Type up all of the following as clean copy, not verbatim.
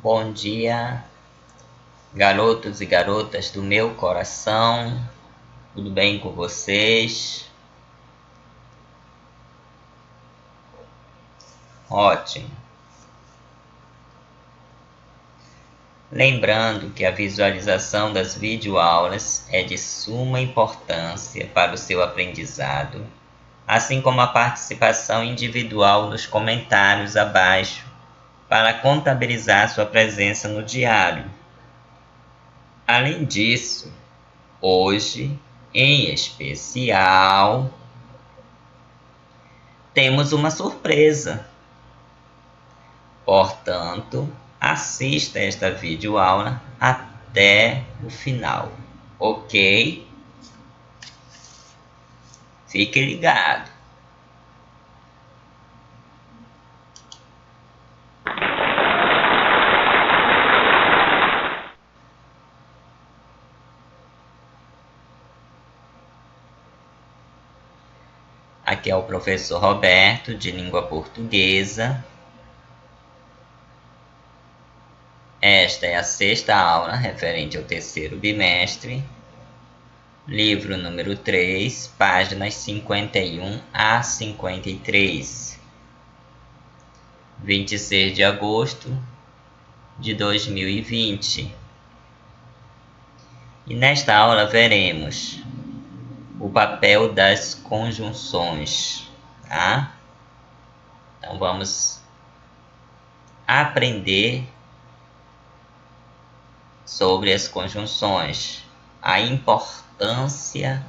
Bom dia, garotos e garotas do meu coração, tudo bem com vocês? Ótimo. Lembrando que a visualização das videoaulas é de suma importância para o seu aprendizado, assim como a participação individual nos comentários abaixo, para contabilizar sua presença no diário. Além disso, hoje, em especial, temos uma surpresa. Portanto, assista esta videoaula até o final, ok? Fique ligado. Aqui é o professor Roberto, de língua portuguesa. Esta é a sexta aula referente ao terceiro bimestre, livro número 3, páginas 51 a 53, 26 de agosto de 2020. E nesta aula veremos o papel das conjunções, tá? Então vamos aprender sobre as conjunções, a importância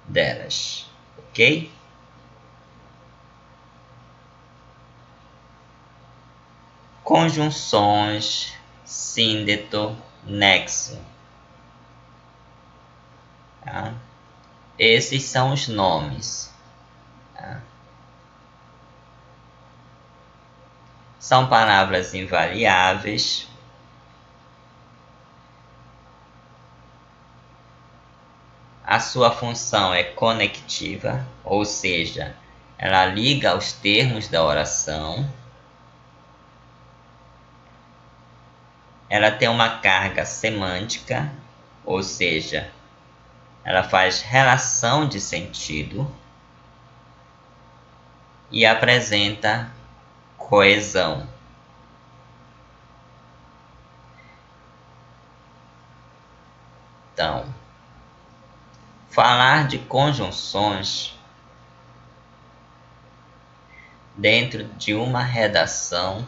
delas, ok? Conjunções, síndeto, nexo. Tá? Esses são os nomes. Tá? São palavras invariáveis. A sua função é conectiva, ou seja, ela liga aos termos da oração. Ela tem uma carga semântica, ou seja, ela faz relação de sentido e apresenta coesão. Então, falar de conjunções dentro de uma redação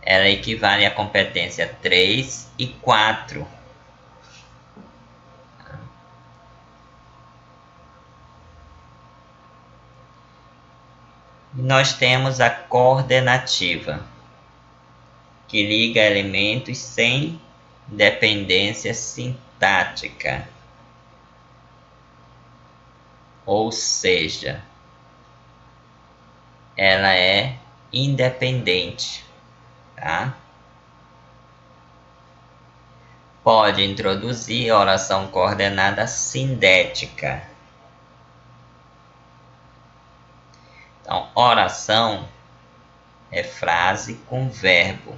ela equivale à competência 3 e 4. Nós temos a coordenativa, que liga elementos sem dependência sintática. Ou seja, ela é independente, tá? Pode introduzir oração coordenada sindética. Então, oração é frase com verbo.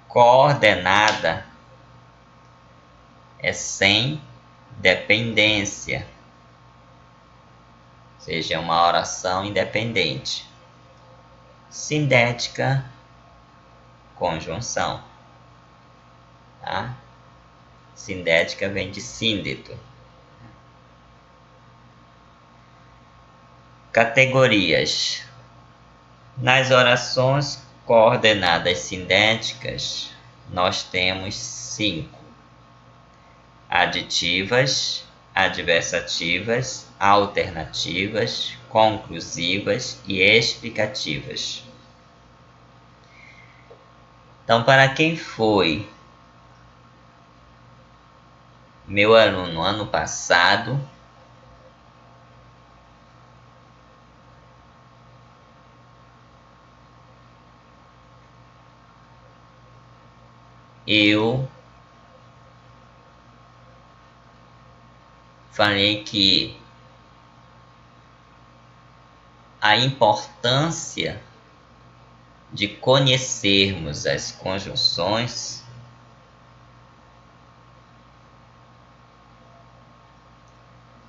Coordenada é sem dependência, ou seja, é uma oração independente. Sindética, conjunção. Tá? Sindética vem de síndeto. Categorias. Nas orações coordenadas sindéticas, nós temos 5: aditivas, adversativas, alternativas, conclusivas e explicativas. Então, para quem foi meu aluno ano passado, eu falei que a importância de conhecermos as conjunções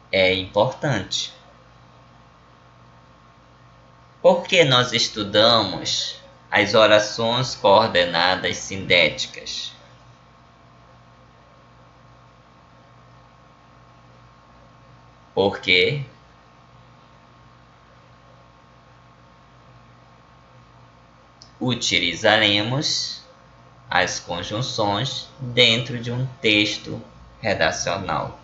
é importante. Por que nós estudamos as orações coordenadas sindéticas? Porque utilizaremos as conjunções dentro de um texto redacional.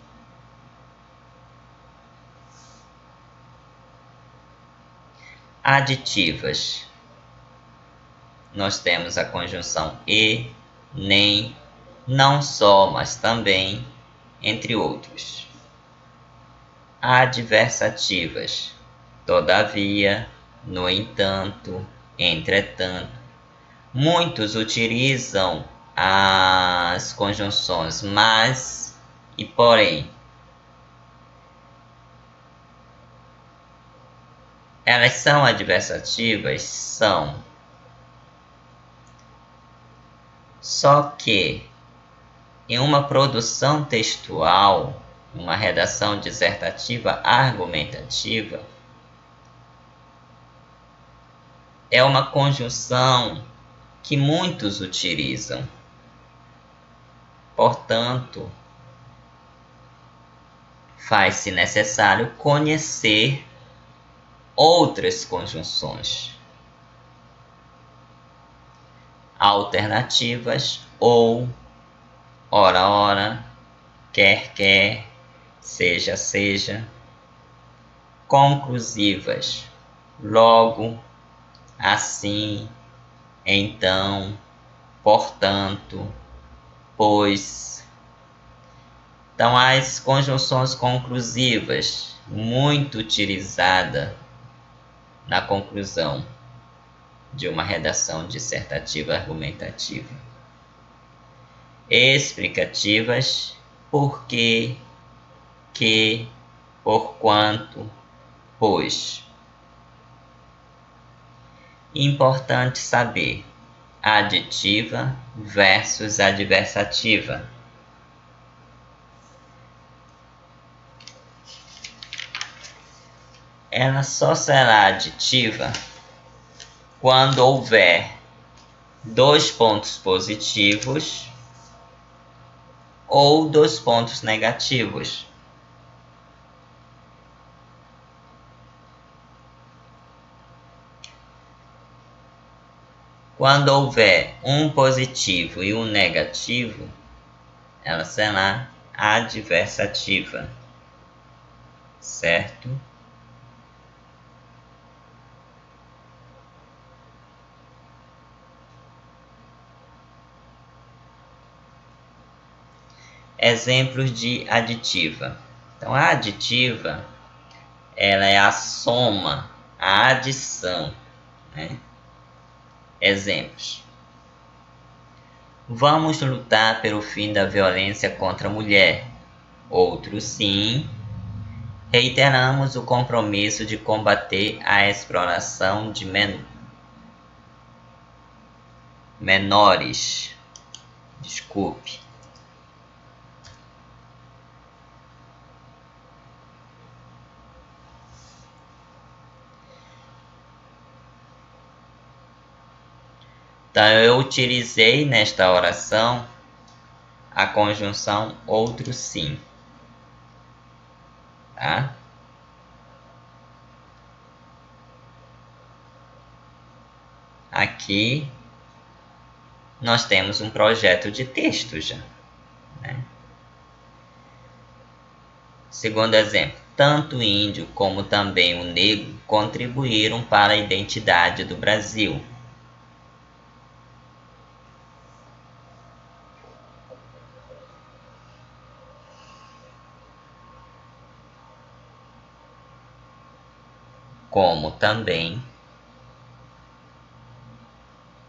Aditivas. Nós temos a conjunção e, nem, não só, mas também, entre outros. Adversativas. Todavia, no entanto, entretanto. Muitos utilizam as conjunções mas e porém. Elas são adversativas? São. Só que em uma produção textual, uma redação dissertativa argumentativa, é uma conjunção que muitos utilizam. Portanto, faz-se necessário conhecer outras conjunções alternativas ou ora, ora, quer, quer, seja, seja, conclusivas, logo, assim, então, portanto, pois. Então, as conjunções conclusivas, muito utilizada na conclusão de uma redação dissertativa argumentativa. Explicativas, porque, que, porquanto, pois. Importante saber aditiva versus adversativa. Ela só será aditiva quando houver dois pontos positivos ou dois pontos negativos. Quando houver um positivo e um negativo, ela será adversativa, certo? Exemplos de aditiva. Então, a aditiva, ela é a soma, a adição, né? Exemplos. Vamos lutar pelo fim da violência contra a mulher. Outro sim. Reiteramos o compromisso de combater a exploração de menores. Desculpe. Então, eu utilizei nesta oração a conjunção outro sim. Tá? Aqui nós temos um projeto de texto já. Né? Segundo exemplo, tanto o índio como também o negro contribuíram para a identidade do Brasil. Como também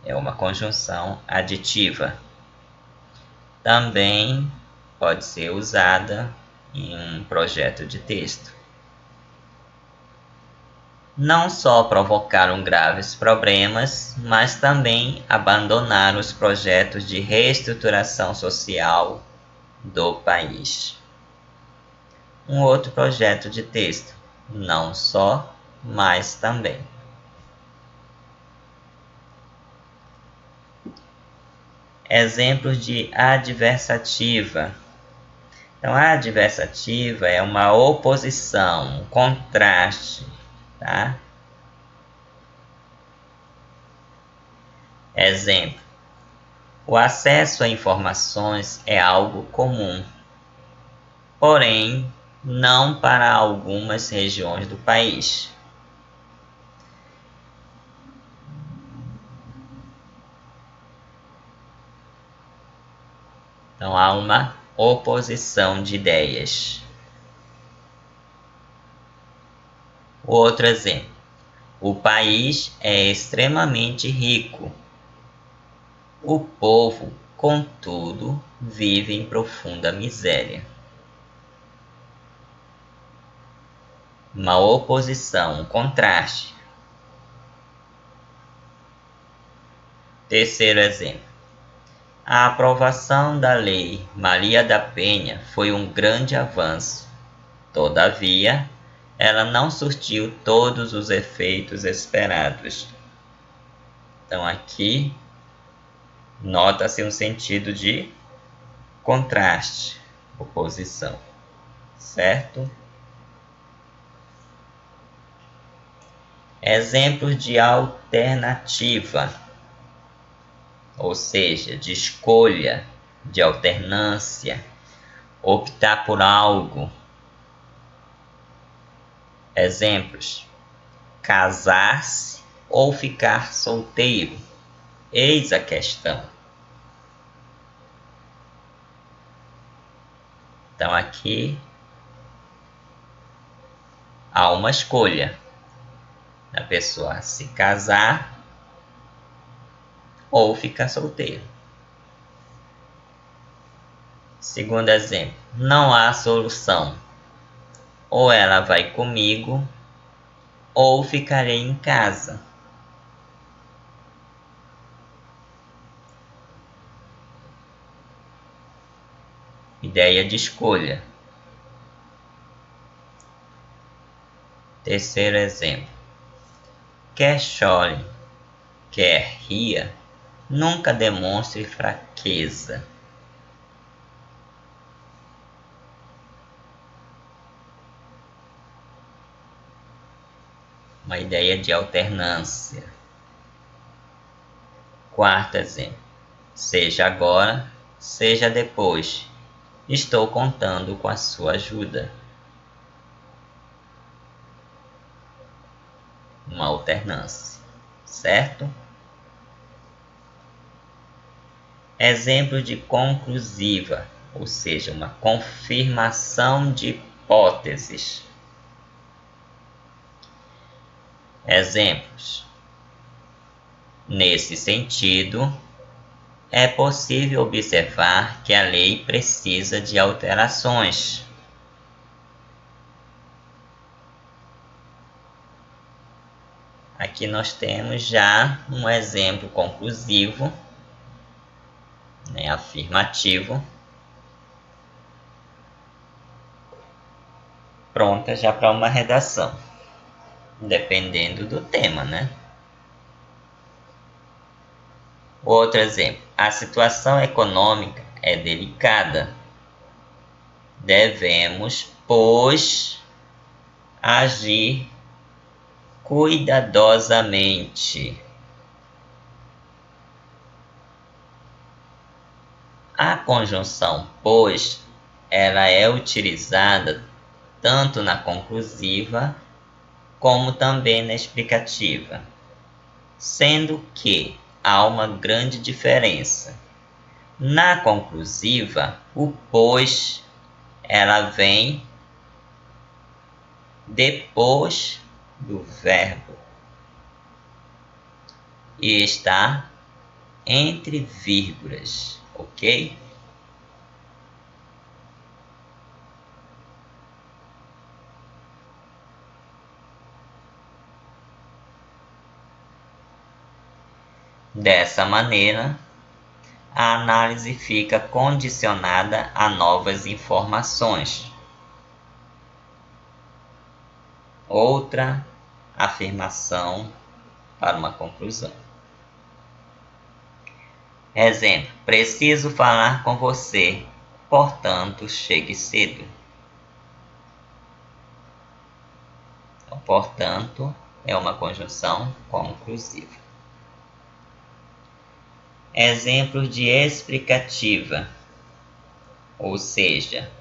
é uma conjunção aditiva. Também pode ser usada em um projeto de texto. Não só provocaram graves problemas, mas também abandonaram os projetos de reestruturação social do país. Um outro projeto de texto, não só, mas também. Exemplos de adversativa. Então, a adversativa é uma oposição, um contraste, tá? Exemplo: o acesso a informações é algo comum, porém não para algumas regiões do país. Então há uma oposição de ideias. Outro exemplo: o país é extremamente rico. O povo, contudo, vive em profunda miséria. Uma oposição, um contraste. Terceiro exemplo: a aprovação da Lei Maria da Penha foi um grande avanço. Todavia, ela não surtiu todos os efeitos esperados. Então, aqui, nota-se um sentido de contraste, oposição, certo? Exemplos de alternativa, ou seja, de escolha, de alternância, optar por algo. Exemplos: casar-se ou ficar solteiro. Eis a questão. Então aqui há uma escolha da pessoa se casar ou ficar solteiro. Segundo exemplo: não há solução. Ou ela vai comigo ou ficarei em casa. Ideia de escolha. Terceiro exemplo: quer chore, quer ria, nunca demonstre fraqueza. Uma ideia de alternância. Quarto exemplo: seja agora, seja depois. Estou contando com a sua ajuda. Uma alternância, certo? Exemplo de conclusiva, ou seja, uma confirmação de hipóteses. Exemplos: nesse sentido, é possível observar que a lei precisa de alterações. Aqui nós temos já um exemplo conclusivo, né, afirmativo, pronta já para uma redação, dependendo do tema, né? Outro exemplo: a situação econômica é delicada. Devemos, pois, agir cuidadosamente. A conjunção pois, ela é utilizada tanto na conclusiva como também na explicativa, sendo que há uma grande diferença. Na conclusiva, o pois ela vem depois do verbo e está entre vírgulas, ok? Dessa maneira, a análise fica condicionada a novas informações. Outra afirmação para uma conclusão. Exemplo: preciso falar com você, portanto, chegue cedo. Então, portanto, é uma conjunção conclusiva. Exemplos de explicativa, ou seja,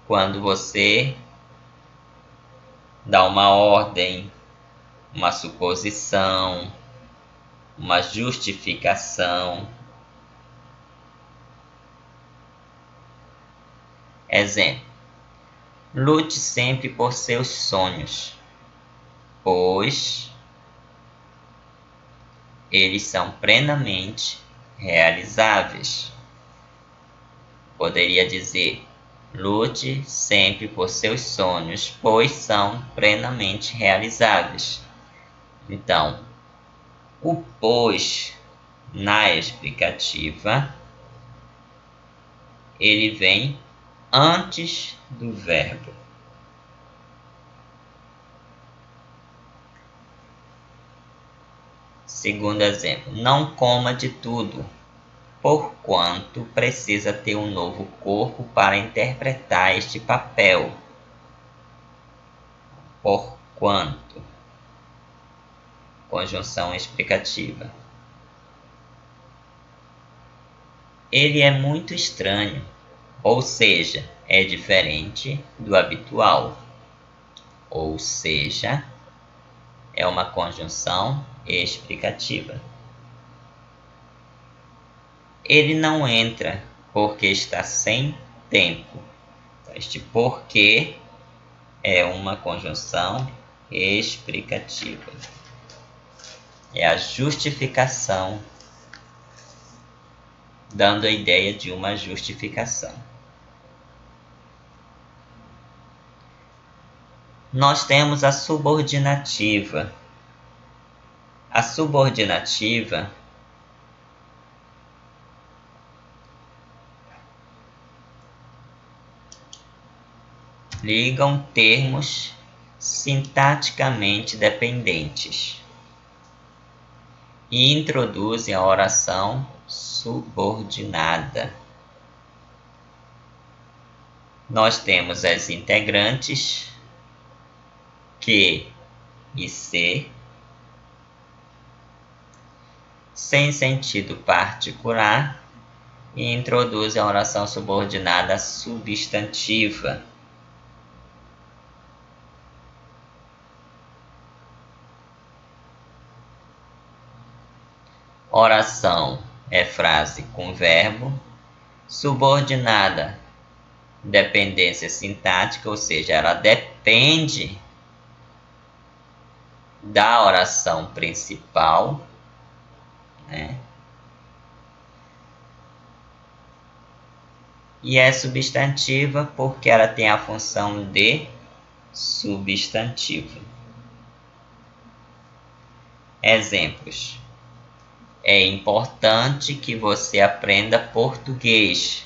quando você dá uma ordem, uma suposição, uma justificação. Exemplo: lute sempre por seus sonhos, pois eles são plenamente realizáveis. Poderia dizer: lute sempre por seus sonhos, pois são plenamente realizáveis. Então, o pois na explicativa, ele vem antes do verbo. Segundo exemplo: não coma de tudo, porquanto precisa ter um novo corpo para interpretar este papel. Porquanto, conjunção explicativa. Ele é muito estranho, ou seja, é diferente do habitual. Ou seja, é uma conjunção explicativa. Ele não entra porque está sem tempo. Este porquê é uma conjunção explicativa. É a justificação, dando a ideia de uma justificação. Nós temos a subordinativa. A subordinativa ligam termos sintaticamente dependentes e introduzem a oração subordinada. Nós temos as integrantes que e se, sem sentido particular, e introduzem a oração subordinada substantiva. Oração é frase com verbo, subordinada, dependência sintática, ou seja, ela depende da oração principal, né? E é substantiva porque ela tem a função de substantivo. Exemplos: é importante que você aprenda português.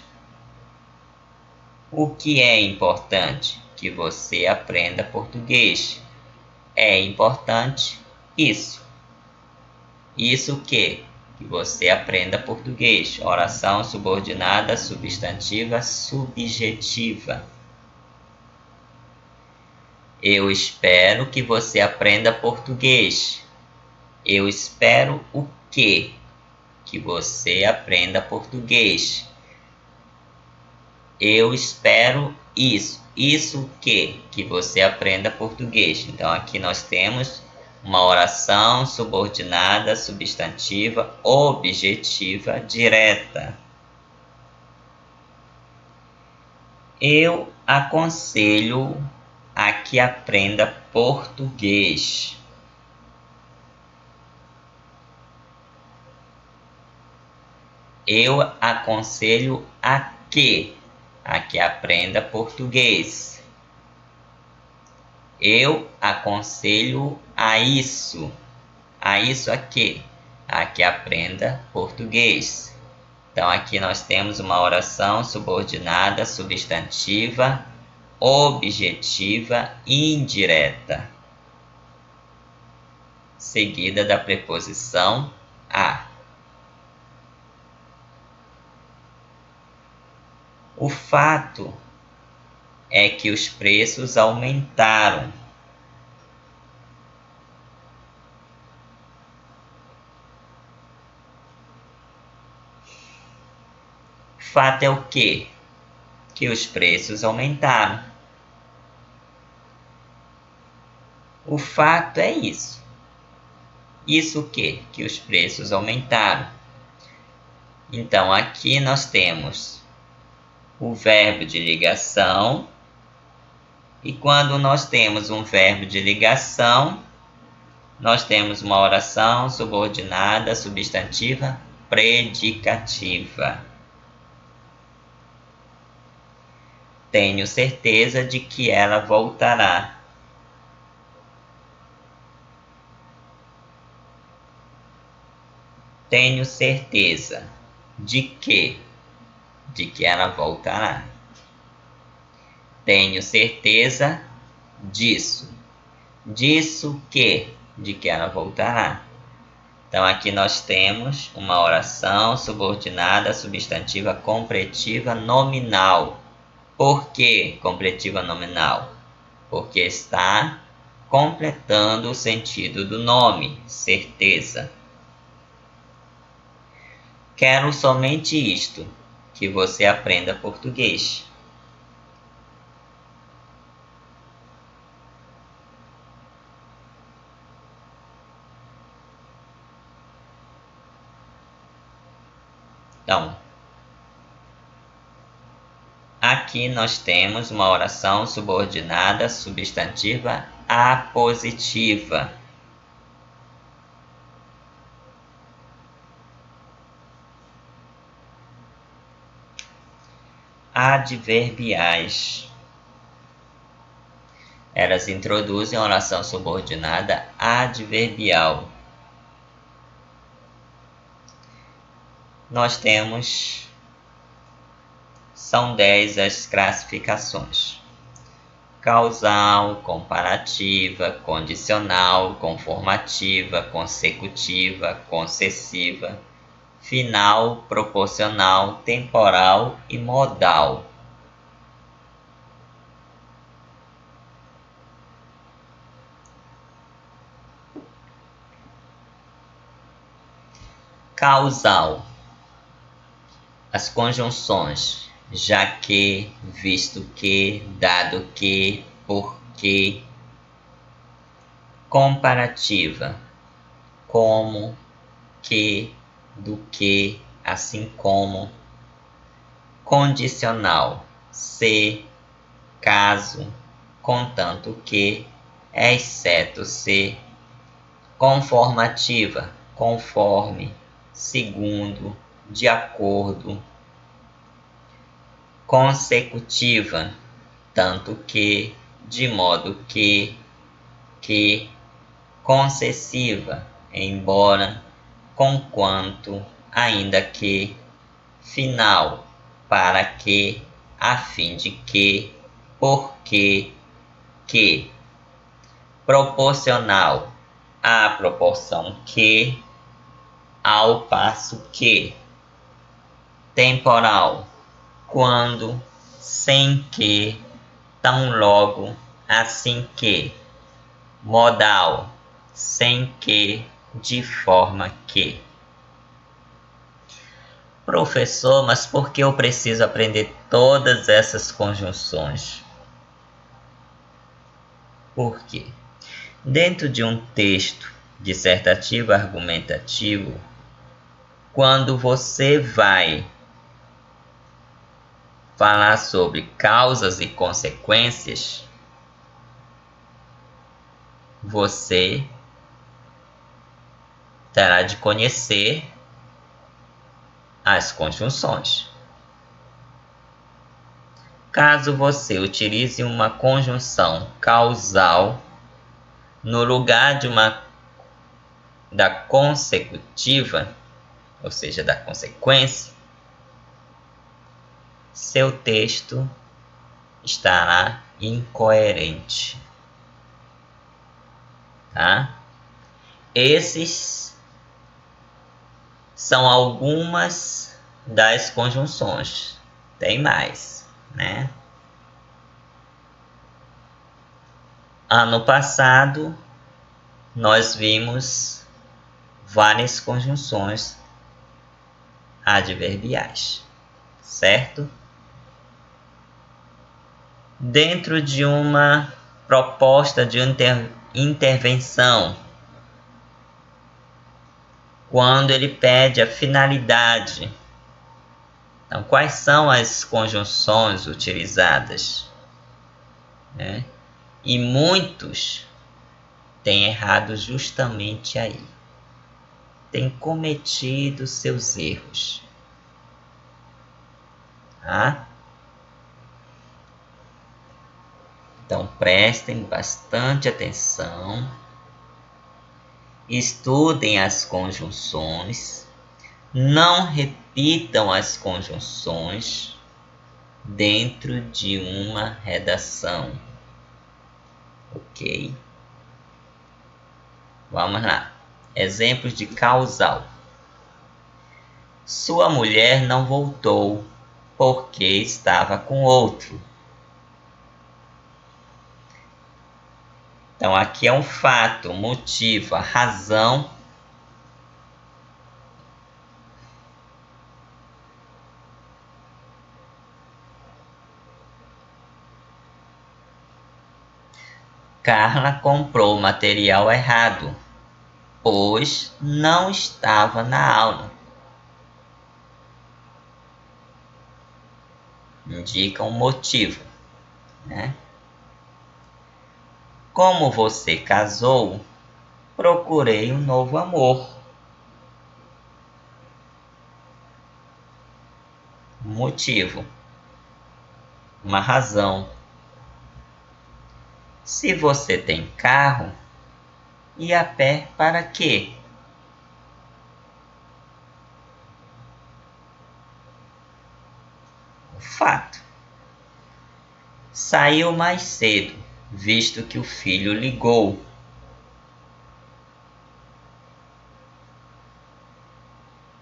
O que é importante? Que você aprenda português. É importante isso. Isso o quê? Que você aprenda português. Oração subordinada, substantiva, subjetiva. Eu espero que você aprenda português. Eu espero o quê? Que você aprenda português. Eu espero isso. Isso o quê? Que você aprenda português. Então aqui nós temos uma oração subordinada, substantiva, objetiva, direta. Eu aconselho a que aprenda português. Eu aconselho a que aprenda português. Eu aconselho a isso. a isso aqui, a que aprenda português. Então aqui nós temos uma oração subordinada substantiva, objetiva e indireta, seguida da preposição a. O fato é que os preços aumentaram. Fato é o quê? Que os preços aumentaram. O fato é isso. Isso o quê? Que os preços aumentaram. Então, aqui nós temos o verbo de ligação. E quando nós temos um verbo de ligação, nós temos uma oração subordinada substantiva predicativa. Tenho certeza de que ela voltará. Tenho certeza de que ela voltará. Tenho certeza disso. Disso que, de que ela voltará. Então aqui nós temos uma oração subordinada substantiva completiva nominal. Por que completiva nominal? Porque está completando o sentido do nome, certeza. Quero somente isto, que você aprenda português. Então, aqui nós temos uma oração subordinada substantiva apositiva. Adverbiais. Elas introduzem a oração subordinada adverbial. Nós temos, são 10 as classificações: causal, comparativa, condicional, conformativa, consecutiva, concessiva, final, proporcional, temporal e modal. Causal. As conjunções já que, visto que, dado que, porque. Comparativa. Como, que, do que, assim como. Condicional. Se, caso, contanto que, exceto se. Conformativa. Conforme, segundo, de acordo. Consecutiva, tanto que, de modo que. Concessiva, embora, conquanto, ainda que. Final, para que, a fim de que, porque, que. Proporcional, à proporção que, ao passo que. Temporal, quando, sem que, tão logo, assim que. Modal, sem que, de forma que. Professor, mas por que eu preciso aprender todas essas conjunções? Por quê? Dentro de um texto dissertativo argumentativo, quando você vai falar sobre causas e consequências, você terá de conhecer as conjunções. Caso você utilize uma conjunção causal no lugar de uma da consecutiva, ou seja, da consequência, seu texto estará incoerente. Tá? Esses são algumas das conjunções. Tem mais, né? Ano passado, nós vimos várias conjunções adverbiais, certo? Dentro de uma proposta de intervenção, quando ele pede a finalidade, então, quais são as conjunções utilizadas? Né? E muitos têm errado justamente aí. Têm cometido seus erros. Tá? Então prestem bastante atenção. Estudem as conjunções. Não repitam as conjunções dentro de uma redação. Ok? Vamos lá. Exemplos de causal. Sua mulher não voltou porque estava com outro. Então, aqui é um fato, um motivo, a razão. Carla comprou o material errado, pois não estava na aula. Indica um motivo, né? Como você casou, procurei um novo amor. Motivo, uma razão. Se você tem carro, e a pé para quê? Fato. Saiu mais cedo, visto que o filho ligou.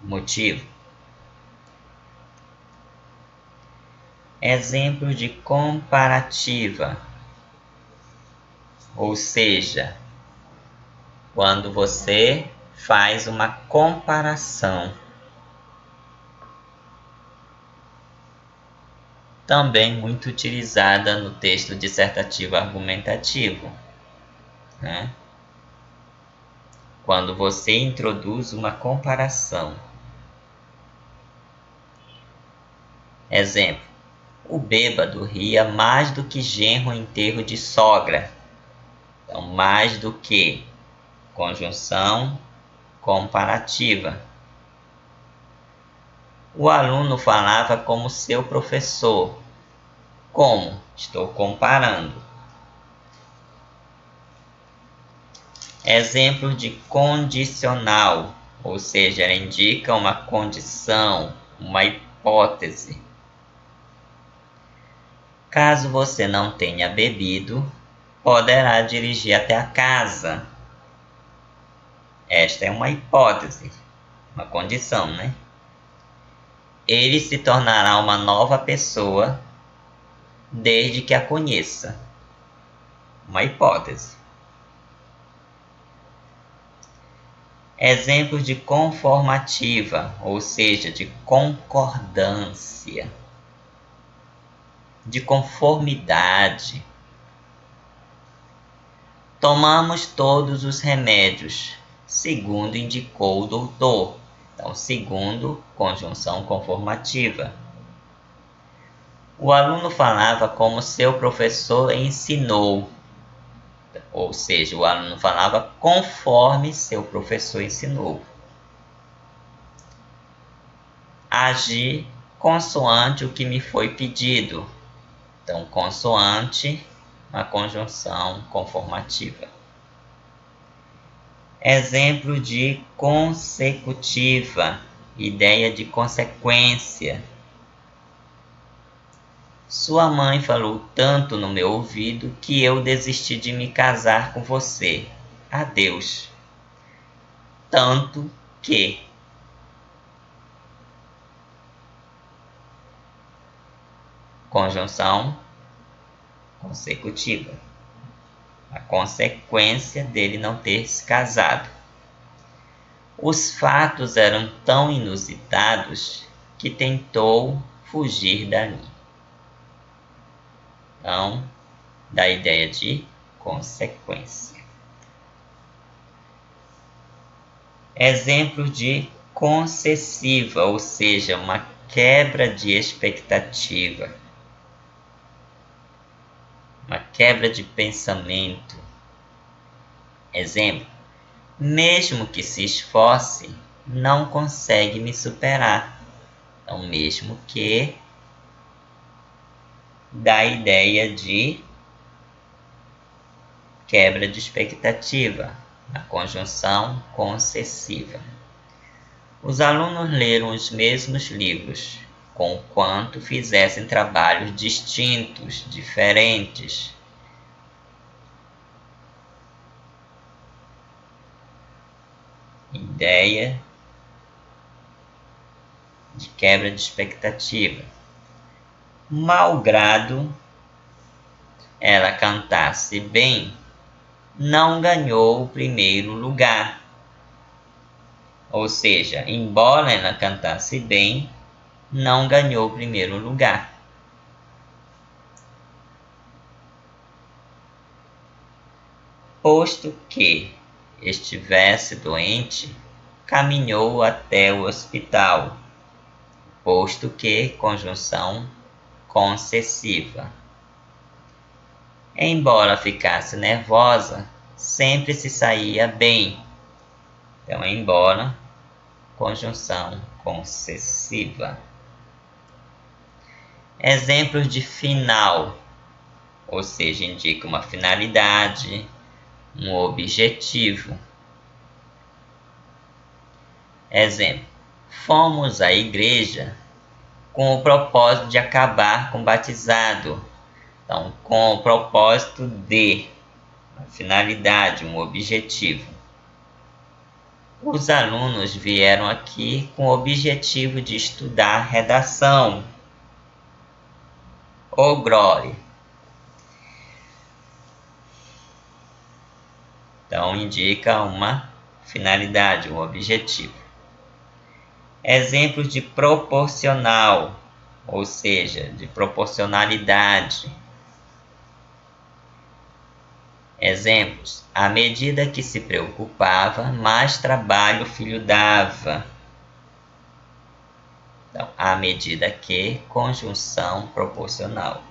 Motivo. Exemplo de comparativa. Ou seja, quando você faz uma comparação. Também muito utilizada no texto dissertativo argumentativo, né? Quando você introduz uma comparação. Exemplo: o bêbado ria mais do que genro em enterro de sogra. Então, mais do que, conjunção comparativa. O aluno falava como seu professor. Como? Estou comparando. Exemplo de condicional, ou seja, ela indica uma condição, uma hipótese. Caso você não tenha bebido, poderá dirigir até a casa. Esta é uma hipótese, uma condição, né? Ele se tornará uma nova pessoa desde que a conheça. Uma hipótese. Exemplos de conformativa, ou seja, de concordância, de conformidade. Tomamos todos os remédios, segundo indicou o doutor. Então, segundo, conjunção conformativa. O aluno falava como seu professor ensinou. Ou seja, o aluno falava conforme seu professor ensinou. Agir consoante o que me foi pedido. Então, consoante, uma conjunção conformativa. Exemplo de consecutiva, ideia de consequência. Sua mãe falou tanto no meu ouvido que eu desisti de me casar com você. Adeus. Tanto que. Conjunção consecutiva. A consequência dele não ter se casado. Os fatos eram tão inusitados que tentou fugir dali. Então, da ideia de consequência. Exemplo de concessiva, ou seja, uma quebra de expectativa, uma quebra de pensamento. Exemplo: mesmo que se esforce, não consegue me superar. Então, mesmo que dá ideia de quebra de expectativa, a conjunção concessiva. Os alunos leram os mesmos livros, conquanto fizessem trabalhos distintos, diferentes. Ideia de quebra de expectativa. Malgrado ela cantasse bem, não ganhou o primeiro lugar. Ou seja, embora ela cantasse bem, não ganhou o primeiro lugar. Posto que estivesse doente, caminhou até o hospital. Posto que, conjunção concessiva. Embora ficasse nervosa, sempre se saía bem. Então, embora, conjunção concessiva. Exemplos de final, ou seja, indica uma finalidade, um objetivo. Exemplo: fomos à igreja com o propósito de acabar com o batizado. Então, com o propósito de, uma finalidade, um objetivo. Os alunos vieram aqui com o objetivo de estudar redação. O Glória. Então, indica uma finalidade, um objetivo. Exemplos de proporcional, ou seja, de proporcionalidade. Exemplos: à medida que se preocupava, mais trabalho o filho dava. Então, à medida que, conjunção proporcional.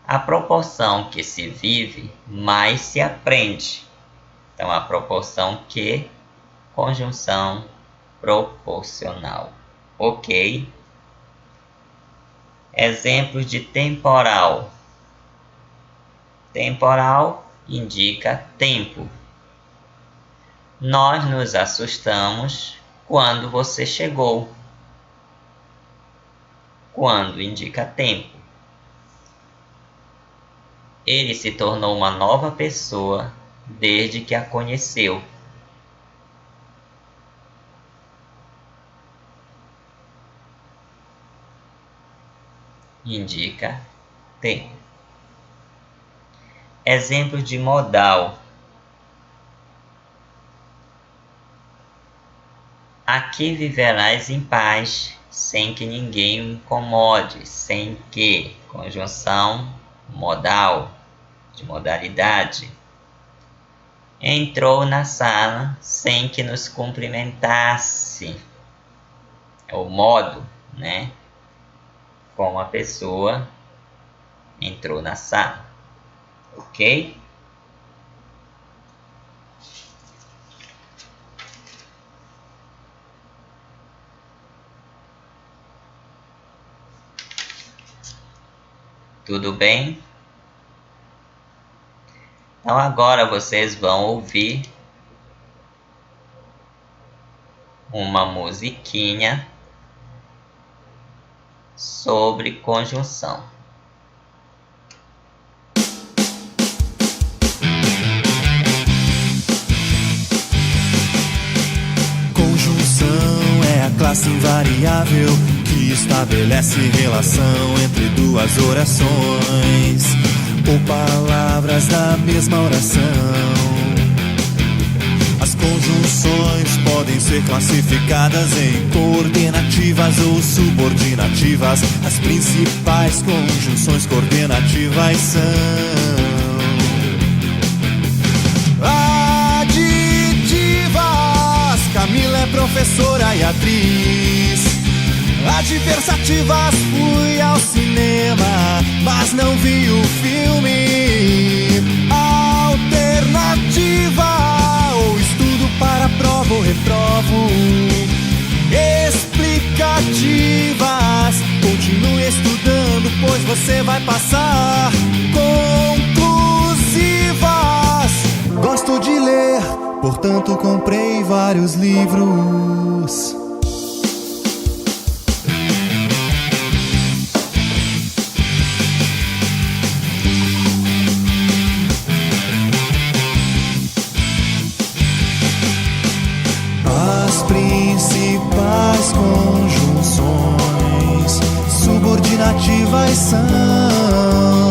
A proporção que se vive, mais se aprende. Então, a proporção que, conjunção proporcional. Ok? Exemplos de temporal. Temporal indica tempo. Nós nos assustamos quando você chegou. Quando indica tempo. Ele se tornou uma nova pessoa desde que a conheceu. Indica tempo. Exemplo de modal. Aqui viverás em paz, sem que ninguém o incomode, sem que, conjunção modal, de modalidade. Entrou na sala sem que nos cumprimentasse. É o modo, né? Como a pessoa entrou na sala. Ok? Tudo bem? Então agora vocês vão ouvir uma musiquinha sobre conjunção. Conjunção é a classe invariável que estabelece relação entre duas orações ou palavras da mesma oração. As conjunções podem ser classificadas em coordenativas ou subordinativas. As principais conjunções coordenativas são aditivas. Camila é professora e atriz. Adversativas, fui ao cinema, mas não vi o filme. Alternativa, ou estudo para prova ou reprovo. Explicativas, continue estudando, pois você vai passar. Conclusivas, gosto de ler, portanto comprei vários livros. Principais conjunções subordinativas são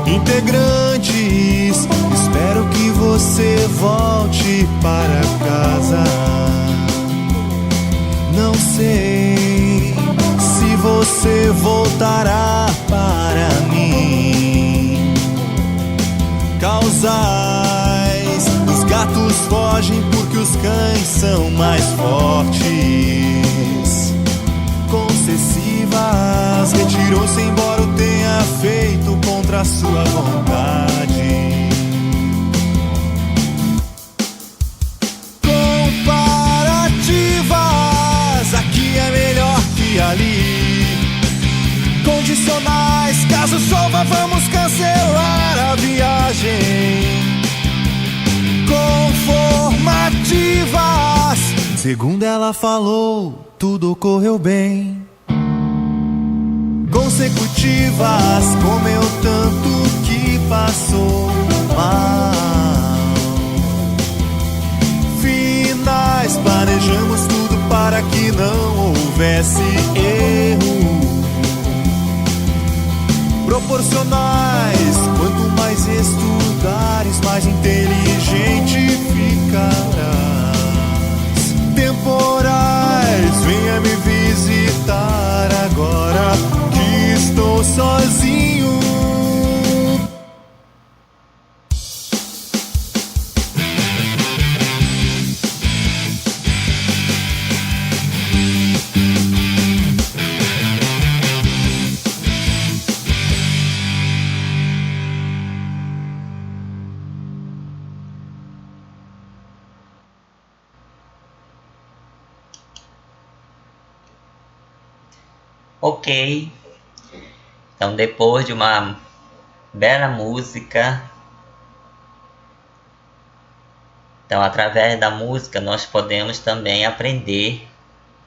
integrantes. Espero que você volte para casa. Não sei se você voltará para mim. Causais, os gatos fogem porque os cães são mais fortes. Concessivas, retirou-se embora o tenha feito contra a sua vontade. Comparativas, aqui é melhor que ali. Condicionais, caso chova vamos cancelar a viagem. Conformativas, segundo ela falou, tudo correu bem. Consecutivas, comeu tanto que passou mal. Finais, planejamos tudo para que não houvesse erro. Proporcionais, quanto mais estudares, mais inteligente ficarás. Temporais, venha me visitar agora que estou sozinho. Ok, então depois de uma bela música, então através da música nós podemos também aprender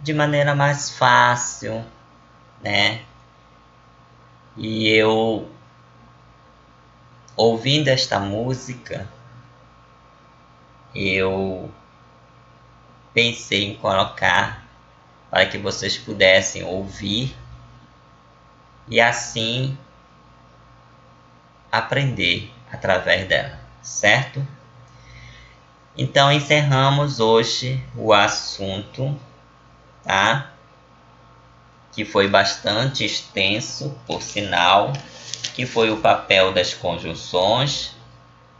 de maneira mais fácil, né? E eu, ouvindo esta música, eu pensei em colocar para que vocês pudessem ouvir e assim aprender através dela, certo? Então encerramos hoje o assunto, tá? Que foi bastante extenso, por sinal, que foi o papel das conjunções,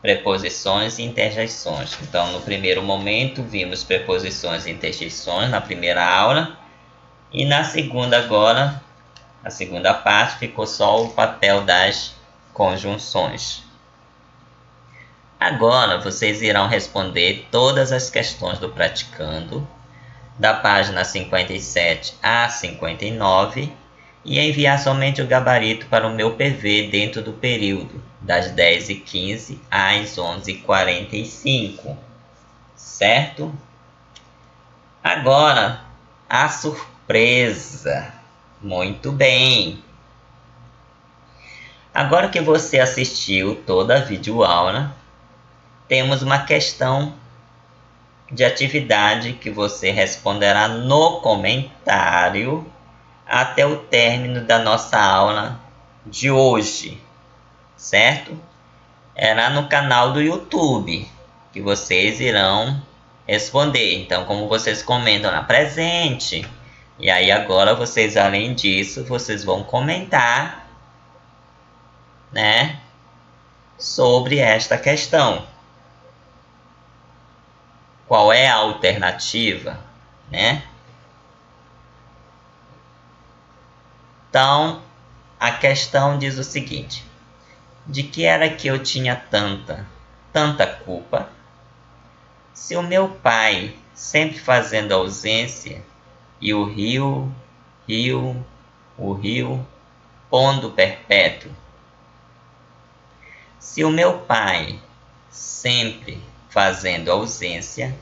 preposições e interjeições. Então no primeiro momento vimos preposições e interjeições na primeira aula, e na segunda agora, a segunda parte, ficou só o papel das conjunções. Agora vocês irão responder todas as questões do Praticando, da página 57 a 59, e enviar somente o gabarito para o meu PV dentro do período, das 10h15 às 11h45, certo? Agora, a surpresa. Muito bem. Agora que você assistiu toda a videoaula, temos uma questão de atividade que você responderá no comentário até o término da nossa aula de hoje, certo? Era no canal do YouTube que vocês irão responder. Então, como vocês comentam na presente, e aí agora vocês, além disso, vocês vão comentar, né, sobre esta questão. Qual é a alternativa, né? Então, a questão diz o seguinte: de que era que eu tinha tanta culpa? Se o meu pai sempre fazendo ausência e o rio, pondo perpétuo. Se o meu pai sempre fazendo ausência,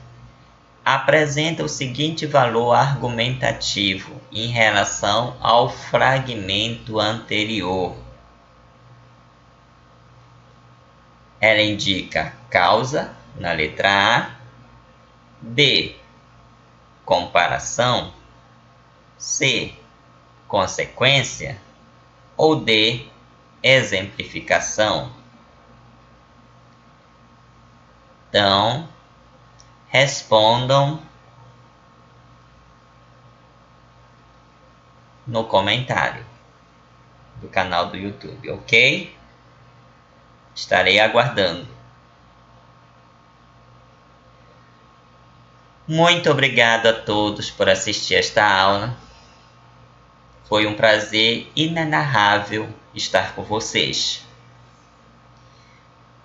apresenta o seguinte valor argumentativo em relação ao fragmento anterior. Ela indica causa, na letra A, B, comparação, C, consequência ou D, exemplificação. Então, respondam no comentário do canal do YouTube, ok? Estarei aguardando. Muito obrigado a todos por assistir esta aula. Foi um prazer inenarrável estar com vocês.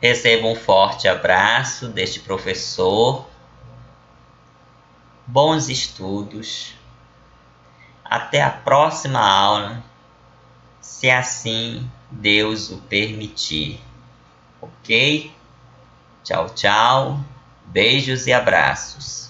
Recebam um forte abraço deste professor. Bons estudos. Até a próxima aula, se assim Deus o permitir. Ok? Tchau, tchau. Beijos e abraços.